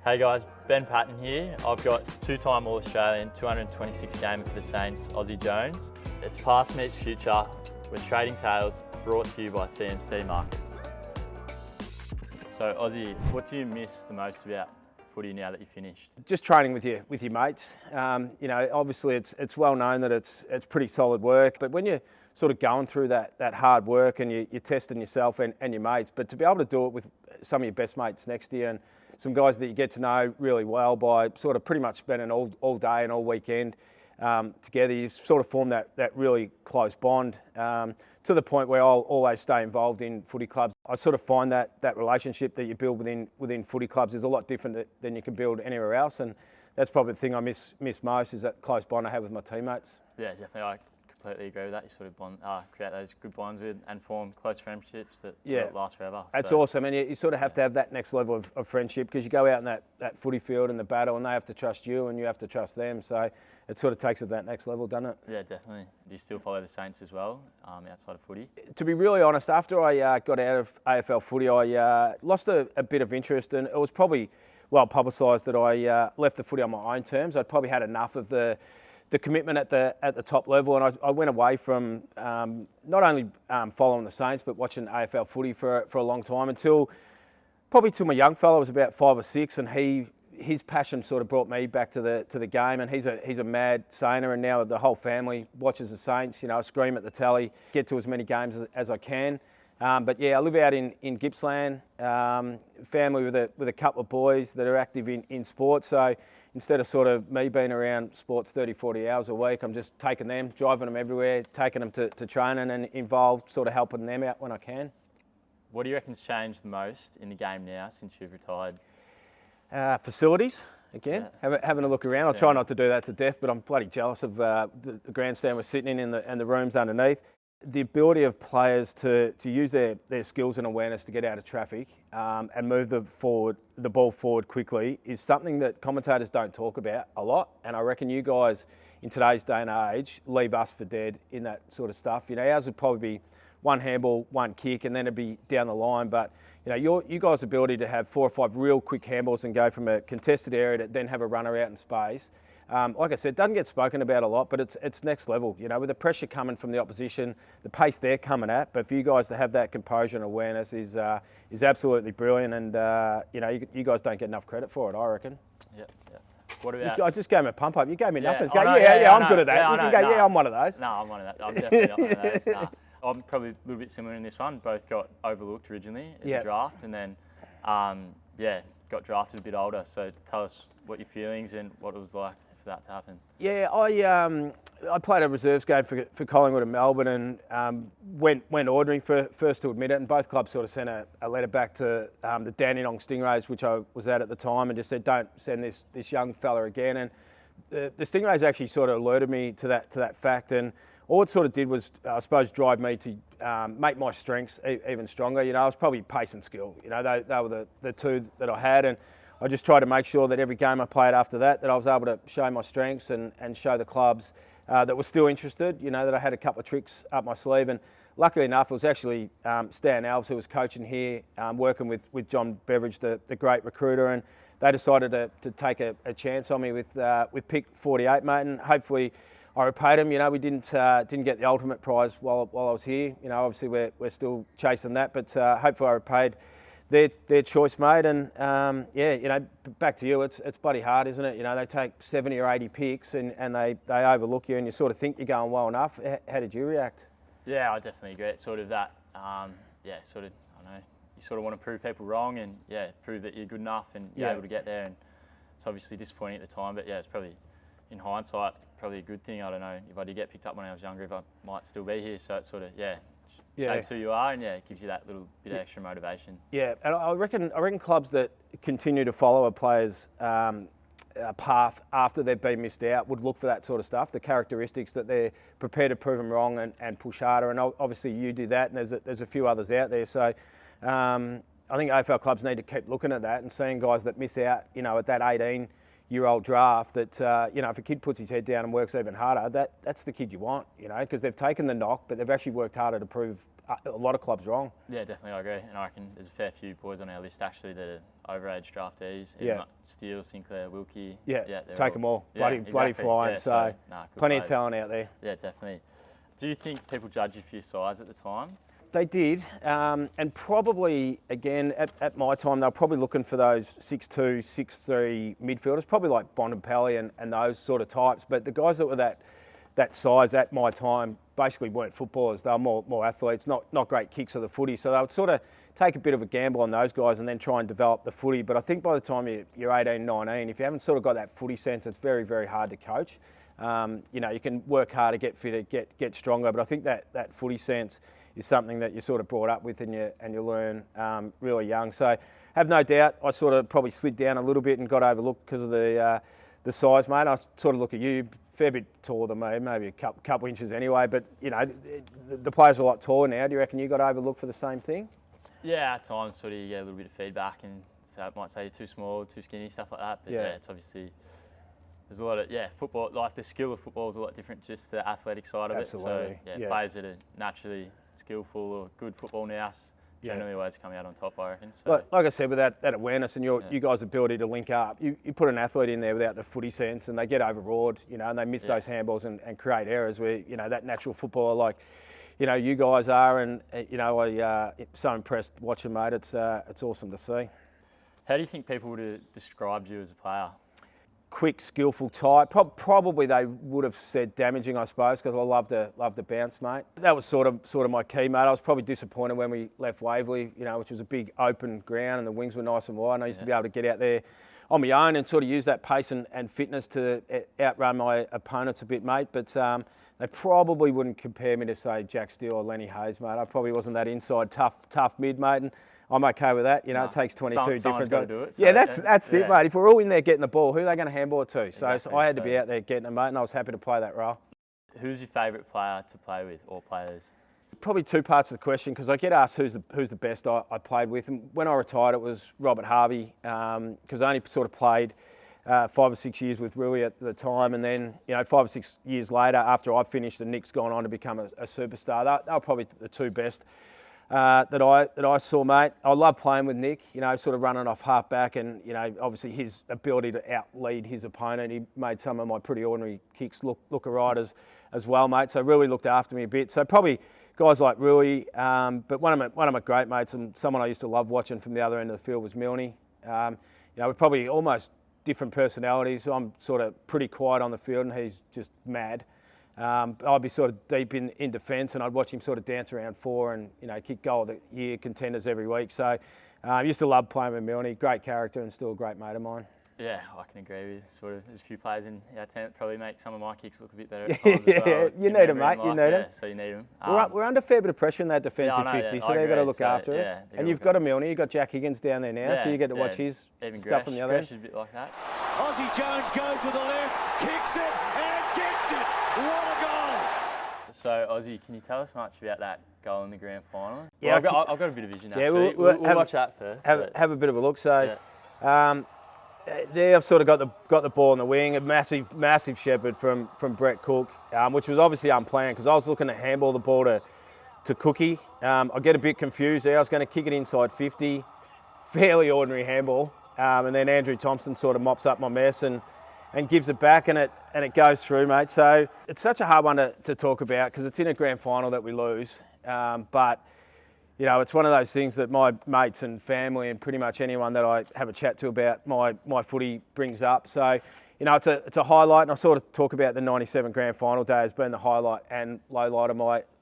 Hey guys, Ben Paton here. I've got two-time All-Australian, 226 gamer for the Saints, Austinn Jones. It's past meets future with Trading Tales, brought to you by CMC Markets. So Aussie, what do you miss the most about footy now that you've finished? Just training with your mates. You know, obviously it's well known that it's pretty solid work, but when you're sort of going through that hard work and you're testing yourself and your mates, but to be able to do it with some of your best mates next to you and some guys that you get to know really well by sort of pretty much spending all day and all weekend together, you sort of form that really close bond to the point where I'll always stay involved in footy clubs. I sort of find that relationship that you build within footy clubs is a lot different than you can build anywhere else, and that's probably the thing I miss most is that close bond I have with my teammates. Yeah, definitely. I completely agree with that. You sort of bond, create those good bonds with and form close friendships that sort of last forever. That's awesome, and you sort of have to have that next level of friendship because you go out in that footy field and the battle and they have to trust you and you have to trust them, so it sort of takes it to that next level, doesn't it? Yeah, definitely. Do you still follow the Saints as well, outside of footy? To be really honest, after I got out of AFL footy, I lost a bit of interest, and it was probably well publicised that I left the footy on my own terms. I'd probably had enough of the commitment at the top level, and I went away from not only following the Saints but watching AFL footy for a long time until my young fella was about 5 or 6, and his passion sort of brought me back to the game, and he's a mad Sainer, and now the whole family watches the Saints. You know, I scream at the telly, get to as many games as I can. But yeah, I live out in Gippsland, family with a couple of boys that are active in sport, so instead of sort of me being around sports 30, 40 hours a week, I'm just taking them, driving them everywhere, taking them to training and involved, sort of helping them out when I can. What do you reckon's changed the most in the game now since you've retired? Facilities, again, having a look around. I'll try not to do that to death, but I'm bloody jealous of the grandstand we're sitting in and the rooms underneath. The ability of players to use their skills and awareness to get out of traffic and move the ball forward quickly is something that commentators don't talk about a lot, and I reckon you guys in today's day and age leave us for dead in that sort of stuff. You know, ours would probably be one handball, one kick, and then it'd be down the line, but you know, you guys' ability to have 4 or 5 real quick handballs and go from a contested area to then have a runner out in space, like I said, doesn't get spoken about a lot, but it's next level. You know, with the pressure coming from the opposition, the pace they're coming at, but for you guys to have that composure and awareness is absolutely brilliant, and you know, you guys don't get enough credit for it, I reckon. Yeah. What about? I just gave him a pump up. You gave me nothing. I'm good at that. Yeah, you can go, I'm one of those. No, I'm one of that. I'm definitely not one of those. Nah. I'm probably a little bit similar in this one. Both got overlooked originally at the draft, and then got drafted a bit older. So tell us what your feelings and what it was like for that to happen. Yeah, I played a reserves game for Collingwood and Melbourne, and went ordinary first to admit it, and both clubs sort of sent a letter back to the Dandenong Stingrays, which I was at the time, and just said, don't send this young fella again. And the Stingrays actually sort of alerted me to that fact, and all it sort of did was, I suppose, drive me to make my strengths even stronger. You know, I was probably pace and skill. You know, they were the two that I had, and I just tried to make sure that every game I played after that I was able to show my strengths and show the clubs that were still interested, you know, that I had a couple of tricks up my sleeve. And luckily enough, it was actually Stan Alves who was coaching here, working with John Beveridge, the great recruiter, and they decided to take a chance on me with pick 48, mate, and hopefully I repaid them. You know, we didn't get the ultimate prize while I was here. You know, obviously we're still chasing that, but hopefully I repaid their choice, mate. And you know, back to you, it's bloody hard, isn't it? You know, they take 70 or 80 picks and they overlook you, and you sort of think you're going well enough. How did you react? Yeah, I definitely agree. It's sort of that, I don't know, you sort of want to prove people wrong and prove that you're good enough and you're able to get there. And it's obviously disappointing at the time, but it's probably, in hindsight, probably a good thing. I don't know, if I did get picked up when I was younger, if I might still be here. So it's sort of, shapes who you are, and it gives you that little bit of extra motivation. Yeah, and I reckon clubs that continue to follow a player's path after they've been missed out would look for that sort of stuff, the characteristics that they're prepared to prove them wrong and push harder. And obviously you do that, and there's a few others out there. So I think AFL clubs need to keep looking at that and seeing guys that miss out, you know, at that 18-year-old draft, that you know, if a kid puts his head down and works even harder, that's the kid you want, you know, because they've taken the knock, but they've actually worked harder to prove a lot of clubs wrong. Yeah, definitely, I agree. And I reckon there's a fair few boys on our list actually that are overage draftees. Yeah. Steele, Sinclair, Wilkie. Yeah, take them all. Bloody flying. So plenty of talent out there. Yeah, definitely. Do you think people judge you for your size at the time? They did, and probably, again, at my time, they were probably looking for those 6'2", 6'3" midfielders, probably like Bontempelli and those sort of types. But the guys that were that size at my time basically weren't footballers. They were more athletes, not great kicks of the footy. So they would sort of take a bit of a gamble on those guys and then try and develop the footy. But I think by the time you're 18, 19, if you haven't sort of got that footy sense, it's very, very hard to coach. You can work harder, get fitter, get stronger. But I think that footy sense is something that you're sort of brought up with and you learn really young. So have no doubt I sort of probably slid down a little bit and got overlooked because of the size, mate. I sort of look at you, fair bit taller than me, maybe a couple inches anyway. But, the players are a lot taller now. Do you reckon you got overlooked for the same thing? Yeah, at times sort of you get a little bit of feedback and so it might say you're too small, too skinny, stuff like that. But yeah, it's obviously... There's a lot of, football, like the skill of football is a lot different just to the athletic side of Absolutely. it. So, players that are naturally skillful or good football nous generally always come out on top, I reckon. So. Like I said, with that awareness and you guys' ability to link up, you put an athlete in there without the footy sense and they get overawed, and they miss those handballs and create errors where, that natural footballer like, you guys are. And, I'm so impressed watching, mate. It's awesome to see. How do you think people would have described you as a player? Quick, skillful type. Probably they would have said damaging, I suppose, because I love the bounce, mate. That was sort of my key, mate. I was probably disappointed when we left Waverley, which was a big open ground and the wings were nice and wide. And I used to be able to get out there on my own and sort of use that pace and fitness to outrun my opponents a bit, mate. But they probably wouldn't compare me to, say, Jack Steele or Lenny Hayes, mate. I probably wasn't that inside tough mid, mate. And I'm okay with that. It takes 22 different guys. Do it, so that's it, mate. If we're all in there getting the ball, who are they going to handball it to? So I had to be out there getting them, mate, and I was happy to play that role. Who's your favourite player to play with, or players? Probably two parts of the question, because I get asked who's the best I played with. And when I retired, it was Robert Harvey, because I only sort of played 5 or 6 years with Rui at the time. And then, 5 or 6 years later, after I finished and Nick's gone on to become a superstar, they were probably the two best. That I saw, mate. I love playing with Nick, sort of running off half back and, obviously his ability to out-lead his opponent. He made some of my pretty ordinary kicks look all right as well, mate. So really looked after me a bit. So probably guys like Rui, but one of my great mates and someone I used to love watching from the other end of the field was Milne. We're probably almost different personalities. I'm sort of pretty quiet on the field and he's just mad. I'd be sort of deep in defence and I'd watch him sort of dance around for and, kick goal of the year contenders every week. So I used to love playing with Milne. Great character and still a great mate of mine. Yeah, I can agree with sort of, there's a few players in our team that probably make some of my kicks look a bit better at times as well. You need them, mate. You need them. So you need them. We're under a fair bit of pressure in that defensive 50, so they've got to look after us. And you've got a Milne, you've got Jack Higgins down there now, so you get to watch his stuff from the other end. Gresh is a bit like that. Aussie Jones goes with the left, kicks it and gets it. What a goal! So, Aussie, can you tell us much about that goal in the grand final? Yeah, well, I've got a bit of vision, actually. Yeah, we'll watch that first. Have a bit of a look. So, there I've sort of got the ball in the wing, a massive shepherd from Brett Cook, which was obviously unplanned because I was looking to handball the ball to Cookie. I get a bit confused there. I was going to kick it inside 50, fairly ordinary handball, and then Andrew Thompson sort of mops up my mess and gives it back and it goes through, mate. So it's such a hard one to talk about because it's in a grand final that we lose. But, it's one of those things that my mates and family and pretty much anyone that I have a chat to about my footy brings up. So, it's a highlight, and I sort of talk about the 97 grand final day as being the highlight and low light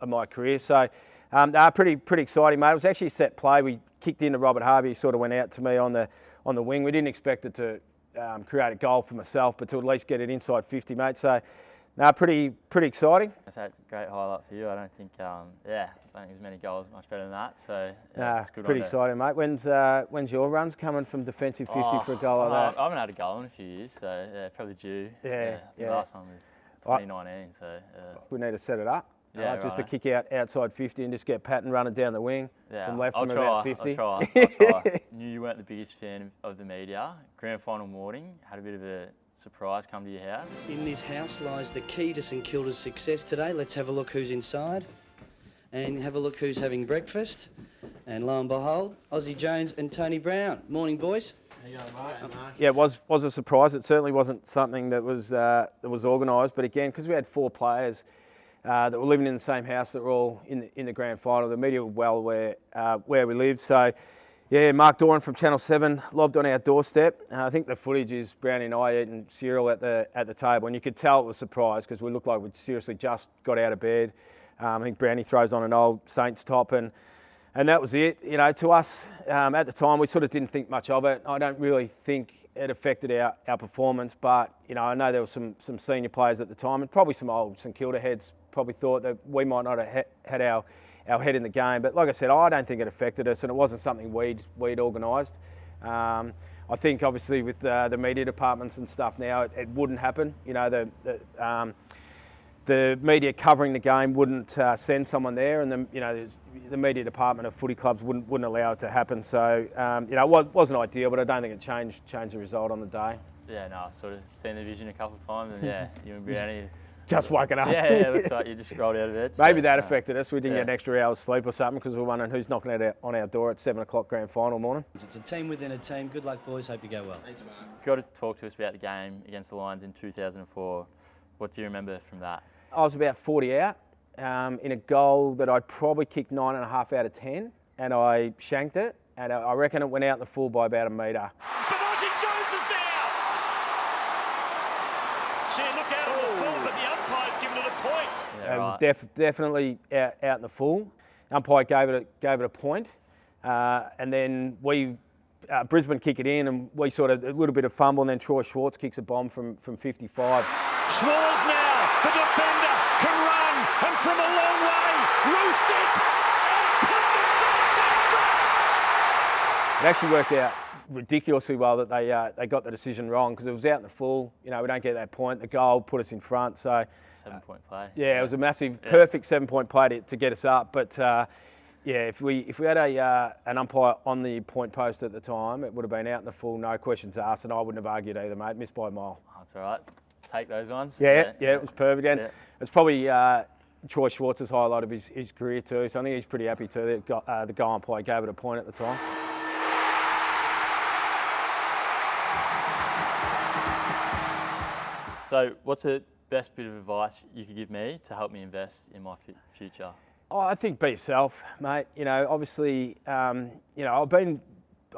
of my career. So they're pretty exciting, mate. It was actually a set play. We kicked into Robert Harvey, he sort of went out to me on the wing. We didn't expect it to create a goal for myself, but to at least get it inside 50, mate. So, pretty exciting. So it's a great highlight for you. I don't think, I don't think there's many goals much better than that. So, it's good. Pretty exciting, mate. When's your runs coming from defensive 50 for a goal like that? I haven't had a goal in a few years, so probably due. The last one was 2019. So we need to set it up. Just to kick outside 50 and just get Paton running down the wing from left from about 50. I'll try. Knew you weren't the biggest fan of the media. Grand final morning, had a bit of a surprise come to your house. In this house lies the key to St Kilda's success today. Let's have a look who's inside. and have a look who's having breakfast. And lo and behold, Austinn Jones and Tony Brown. Morning, boys. Yeah, it was a surprise. It certainly wasn't something that was organised. But again, because we had 4 players that were living in the same house that were all in the grand final, the media were well aware where we lived. So, yeah, Mark Doran from Channel 7 lobbed on our doorstep. I think the footage is Brownie and I eating cereal at the table, and you could tell it was a surprise because we looked like we'd seriously just got out of bed. I think Brownie throws on an old Saints top and that was it. You know, to us at the time, we sort of didn't think much of it. I don't really think it affected our performance, but you know, I know there were some senior players at the time, and probably some old St Kilda heads probably thought that we might not have had our head in the game. But like I said, I don't think it affected us, and it wasn't something we'd organised. I think obviously with the media departments and stuff now, it wouldn't happen. You know, the media covering the game wouldn't send someone there, and the media department of footy clubs wouldn't allow it to happen. So you know, it wasn't ideal, but I don't think it changed the result on the day. Yeah, no, I sort of seen the vision a couple of times, and yeah, you and Brownie just woken up. Yeah, it looks like you just rolled out of bed. Maybe that affected us. We didn't get an extra hour's sleep or something because we were wondering who's knocking on our door at 7 o'clock grand final morning. It's a team within a team. Good luck, boys. Hope you go well. Thanks, Mark. You've got to talk to us about the game against the Lions in 2004. What do you remember from that? I was about 40 out in a goal that I'd probably kicked 9.5 out of 10, and I shanked it, and I reckon it went out in the full by about a metre. But Austinn Jones is there! She looked out on the full, but the umpire's given it a point. Yeah, It right. was definitely out in the full. Umpire gave it a point, and then Brisbane kick it in, and we sort of a little bit of fumble, and then Troy Schwartz kicks a bomb from 55. Schwartz now, the defender can run, and from a long way, roost it, and put the Saints in front. It actually worked out ridiculously well that they got the decision wrong because it was out in the full. You know, we don't get that point. The goal put us in front. So 7-point play. yeah, it was a massive, perfect 7-point play to get us up. But yeah, if we had an umpire on the point post at the time, it would have been out in the full, no questions asked, and I wouldn't have argued either, mate. Missed by a mile. That's all right. Take those ones. Yeah, it was perfect. And it's probably Troy Schwartz's highlight of his career too. So I think he's pretty happy too that the goal umpire gave it a point at the time. So what's the best bit of advice you could give me to help me invest in my future? Oh, I think be yourself, mate. You know, obviously, you know,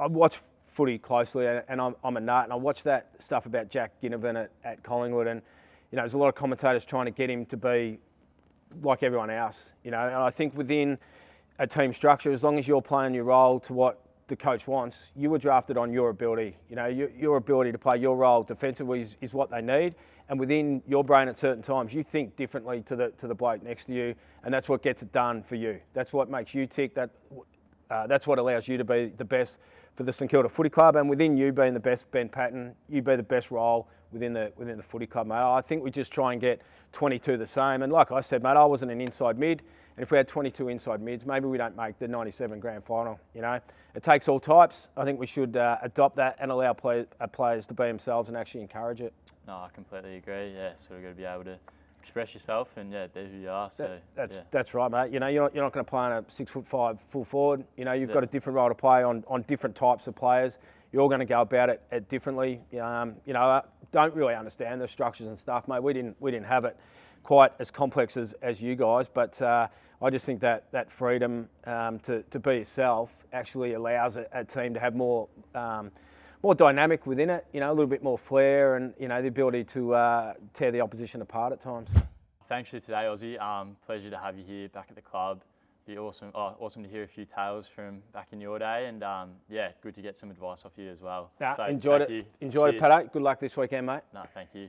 I watch footy closely, and I'm a nut, and I watch that stuff about Jack Ginnivan at Collingwood, and you know, there's a lot of commentators trying to get him to be like everyone else. You know, and I think within a team structure, as long as you're playing your role to what the coach wants, you were drafted on your ability. You know, your ability to play your role defensively is what they need. And within your brain at certain times, you think differently to the bloke next to you, and that's what gets it done for you. That's what makes you tick. That's what allows you to be the best for the St Kilda Footy Club, and within you being the best Ben Paton, you be the best role within the footy club, mate. I think we just try and get 22 the same. And like I said, mate, I wasn't an inside mid, and if we had 22 inside mids, maybe we don't make the 97 grand final. You know, it takes all types. I think we should adopt that and allow players to be themselves and actually encourage it. No, I completely agree. Yeah, sort of got to be able to express yourself and be who you are. So that's right, mate. You know, you're not going to play on a 6'5" full forward. You know, you've got a different role to play on different types of players. You're all going to go about it differently. You know, don't really understand the structures and stuff, mate. We didn't have it quite as complex as you guys, but I just think that freedom to be yourself actually allows a team to have more dynamic within it, you know, a little bit more flair, and you know, the ability to tear the opposition apart at times. Thanks for today, Aussie. Pleasure to have you here back at the club. Be awesome. Awesome to hear a few tales from back in your day, and yeah, good to get some advice off you as well. Nah, so enjoyed it, Paton. Good luck this weekend, mate. No, thank you.